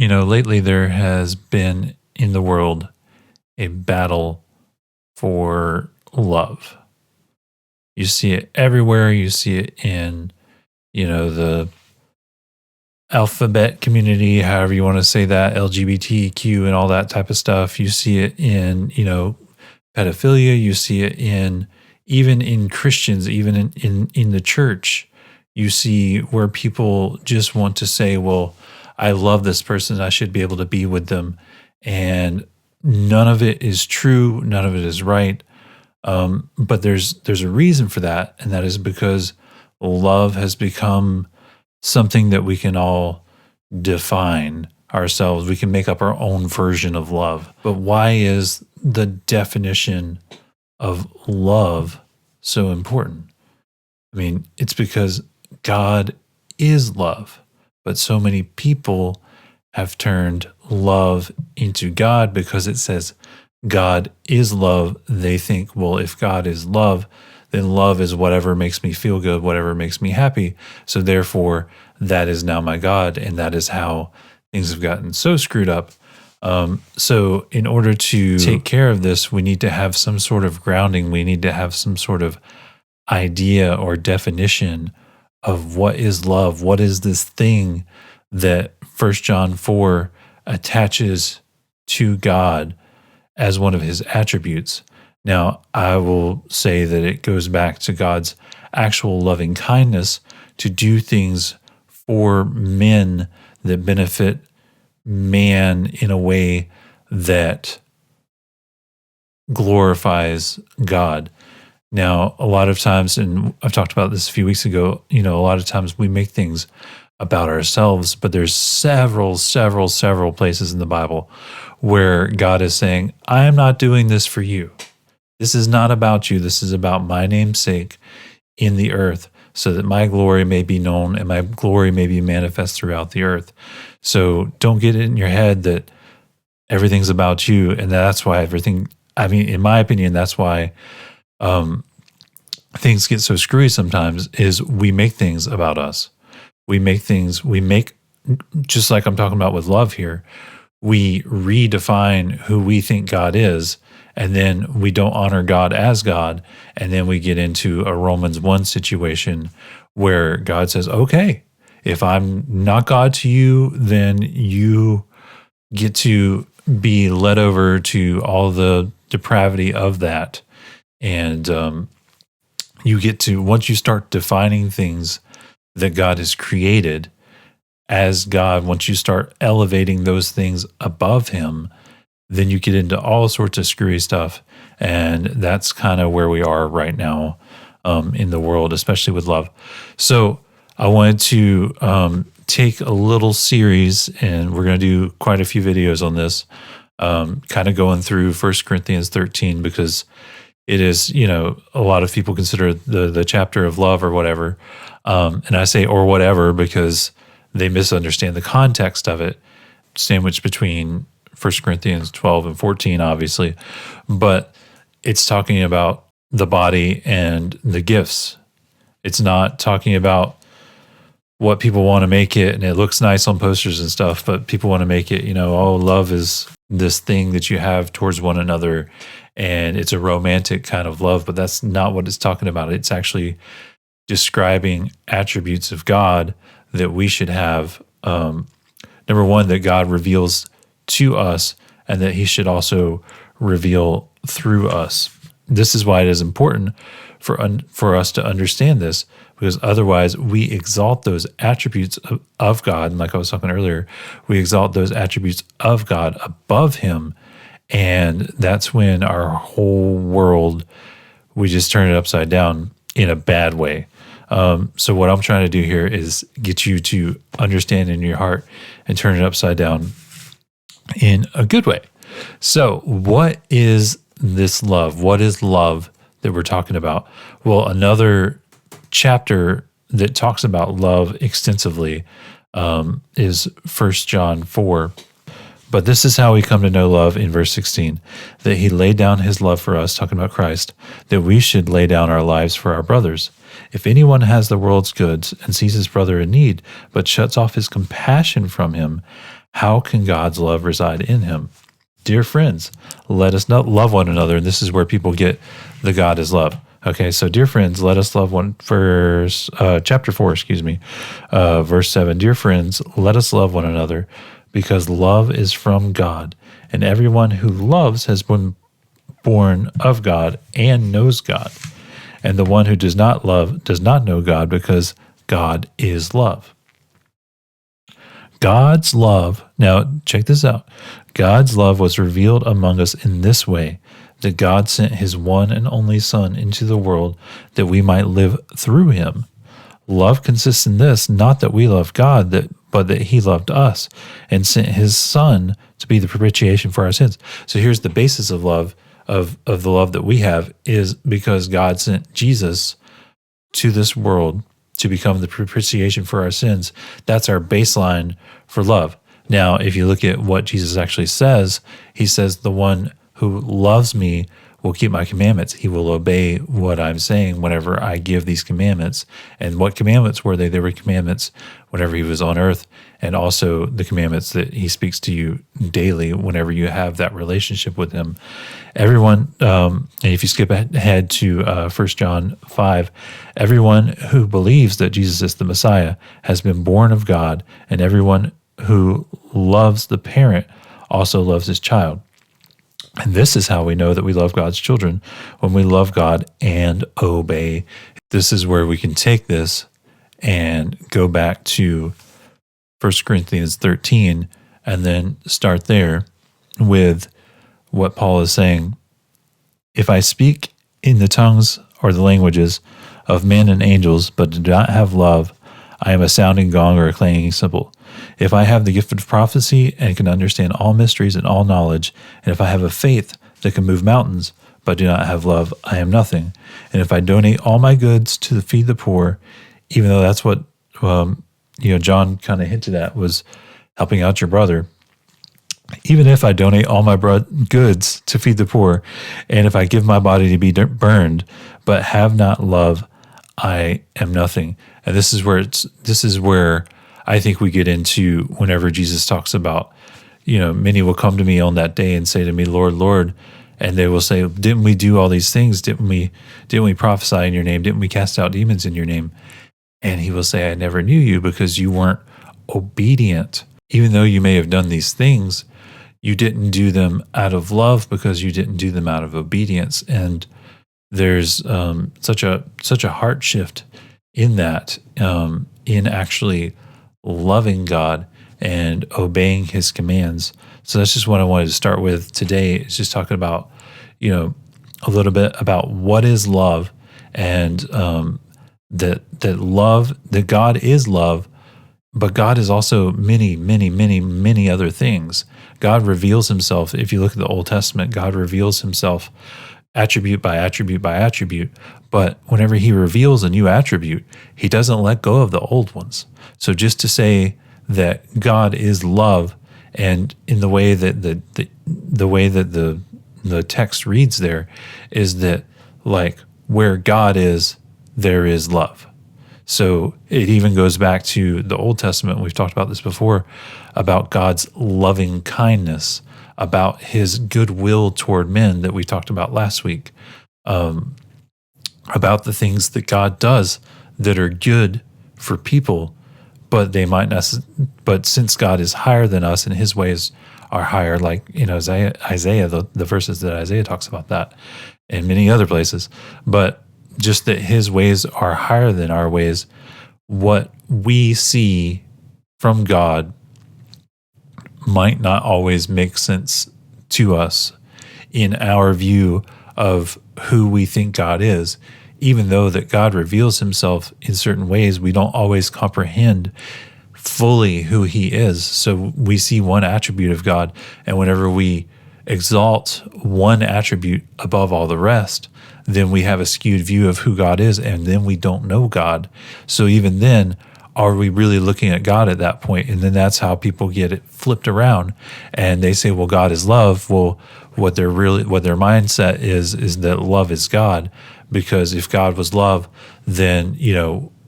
Lately there has been in the world a battle for love. You see it everywhere. You see it in, the alphabet community, however you want to say that, LGBTQ and all that type of stuff. You see it in, pedophilia. You see it in even in Christians, even in the church. You see where people just want to say, well, I love this person. I should be able to be with them. And none of it is true. None of it is right. But there's a reason for that. And that is because love has become something that we can all define ourselves. We can make up our own version of love. But why is the definition of love so important? I mean, it's because God is love, but so many people have turned love into God because it says God is love. They think, well, if God is love, then love is whatever makes me feel good, whatever makes me happy. So therefore, that is now my God, and that is how things have gotten so screwed up. So in order to take care of this, we need to have some sort of grounding. We need to have some sort of idea or definition of what is love. What is this thing that 1 John 4 attaches to God as one of his attributes? Now, I will say that it goes back to God's actual loving kindness to do things for men that benefit man in a way that glorifies God. Now, a lot of times, and I've talked about this a few weeks ago, a lot of times we make things about ourselves, but there's several places in the Bible where God is saying, I am not doing this for you. This is not about you. This is about my name's sake in the earth, so that my glory may be known and my glory may be manifest throughout the earth. So don't get it in your head that everything's about you. And that's why in my opinion, that's why things get so screwy sometimes, is we make things about us. We make, just like I'm talking about with love here, we redefine who we think God is, and then we don't honor God as God, and then we get into a Romans 1 situation where God says, okay, if I'm not God to you, then you get to be led over to all the depravity of that. And you get to, once you start defining things that God has created as God, once you start elevating those things above him, then you get into all sorts of screwy stuff. And that's kind of where we are right now in the world, especially with love. So I wanted to take a little series, and we're going to do quite a few videos on this, kind of going through 1 Corinthians 13, because it is, a lot of people consider the chapter of love or whatever. And I say or whatever because they misunderstand the context of it, sandwiched between 1 Corinthians 12 and 14, obviously. But it's talking about the body and the gifts. It's not talking about what people want to make it, and it looks nice on posters and stuff, but people want to make it, love is this thing that you have towards one another, and it's a romantic kind of love, but that's not what it's talking about. It's actually describing attributes of God that we should have. Number one, that God reveals to us, and that he should also reveal through us. This is why it is important for us to understand this, because otherwise we exalt those attributes of God. And like I was talking earlier, we exalt those attributes of God above him. And that's when our whole world, we just turn it upside down in a bad way. So what I'm trying to do here is get you to understand in your heart and turn it upside down in a good way. So what is this love? What is love that we're talking about? Well, another chapter that talks about love extensively is 1 John 4. But this is how we come to know love in verse 16, that he laid down his love for us, talking about Christ, that we should lay down our lives for our brothers. If anyone has the world's goods and sees his brother in need, but shuts off his compassion from him, How can God's love reside in him? Dear friends, let us not love one another. And this is where people get the God is love. Okay, so dear friends, let us love chapter 4, verse 7. Dear friends, let us love one another because love is from God. And everyone who loves has been born of God and knows God. And the one who does not love does not know God because God is love. God's love, now check this out. God's love was revealed among us in this way, that God sent his one and only Son into the world that we might live through him. Love consists in this, not that we love God, but that he loved us and sent his Son to be the propitiation for our sins. So here's the basis of love, of the love that we have, is because God sent Jesus to this world to become the propitiation for our sins. That's our baseline for love. Now, if you look at what Jesus actually says, he says, the one who loves me will keep my commandments. He will obey what I'm saying whenever I give these commandments. And what commandments were they? They were commandments whenever he was on earth, and also the commandments that he speaks to you daily whenever you have that relationship with him. Everyone, and if you skip ahead to 1 John 5, everyone who believes that Jesus is the Messiah has been born of God, and everyone who loves the parent also loves his child. And this is how we know that we love God's children, when we love God and obey. This is where we can take this and go back to 1 Corinthians 13 and then start there with what Paul is saying. If I speak in the tongues or the languages of men and angels, but do not have love, I am a sounding gong or a clanging cymbal. If I have the gift of prophecy and can understand all mysteries and all knowledge, and if I have a faith that can move mountains, but do not have love, I am nothing. And if I donate all my goods to feed the poor, even though that's what John kind of hinted at, was helping out your brother. Even if I donate all my goods to feed the poor, and if I give my body to be burned, but have not love, I am nothing. And this is where I think we get into whenever Jesus talks about, many will come to me on that day and say to me, Lord, Lord, and they will say, didn't we do all these things? Didn't we prophesy in your name? Didn't we cast out demons in your name? And he will say, I never knew you, because you weren't obedient. Even though you may have done these things, you didn't do them out of love, because you didn't do them out of obedience. And there's such a heart shift in that, in actually loving God and obeying his commands. So that's just what I wanted to start with today, is just talking about, a little bit about what is love, and that God is love, but God is also many, many, many, many other things. God reveals himself. If you look at the Old Testament, God reveals himself attribute by attribute by attribute. But whenever he reveals a new attribute, he doesn't let go of the old ones. So just to say that God is love, and in the way that the text reads there, is that, like, where God is, there is love. So it even goes back to the Old Testament. We've talked about this before, about God's loving kindness, about his goodwill toward men that we talked about last week, about the things that God does that are good for people, but they might not. But since God is higher than us and his ways are higher, like in Isaiah, the verses that Isaiah talks about that, and many other places, but just that his ways are higher than our ways, what we see from God might not always make sense to us in our view of who we think God is. Even though that God reveals himself in certain ways, we don't always comprehend fully who he is. So we see one attribute of God, and whenever we exalt one attribute above all the rest, then we have a skewed view of who God is, and then we don't know God. So even then, are we really looking at God at that point? And then that's how people get it flipped around, and they say, well, God is love. Well, what their mindset is that love is God, because if God was love, then,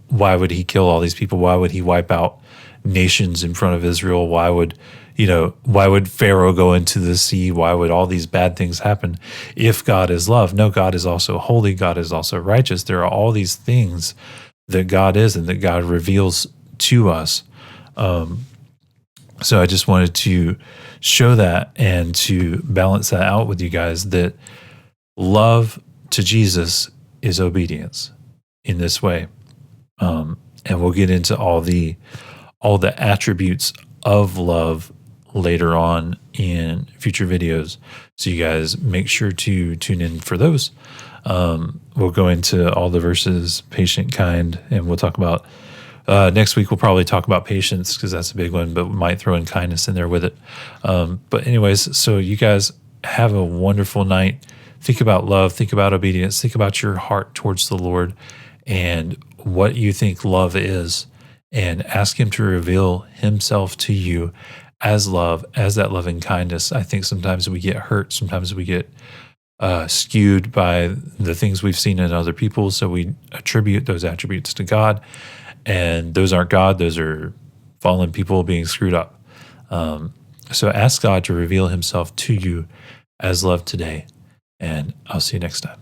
why would he kill all these people? Why would he wipe out nations in front of Israel? Why would why would Pharaoh go into the sea? Why would all these bad things happen if God is love? No, God is also holy. God is also righteous. There are all these things that God is and that God reveals to us. So I just wanted to show that and to balance that out with you guys, that love to Jesus is obedience in this way. And we'll get into all the attributes of love later on in future videos. So you guys make sure to tune in for those. We'll go into all the verses, patient, kind, and we'll talk about next week. We'll probably talk about patience because that's a big one, but we might throw in kindness in there with it. But anyways, so you guys have a wonderful night. Think about love, think about obedience, think about your heart towards the Lord and what you think love is, and ask Him to reveal Himself to you as love, as that loving kindness. I think sometimes we get hurt, sometimes we get skewed by the things we've seen in other people, so we attribute those attributes to God, and those aren't God, those are fallen people being screwed up. So ask God to reveal Himself to you as love today, and I'll see you next time.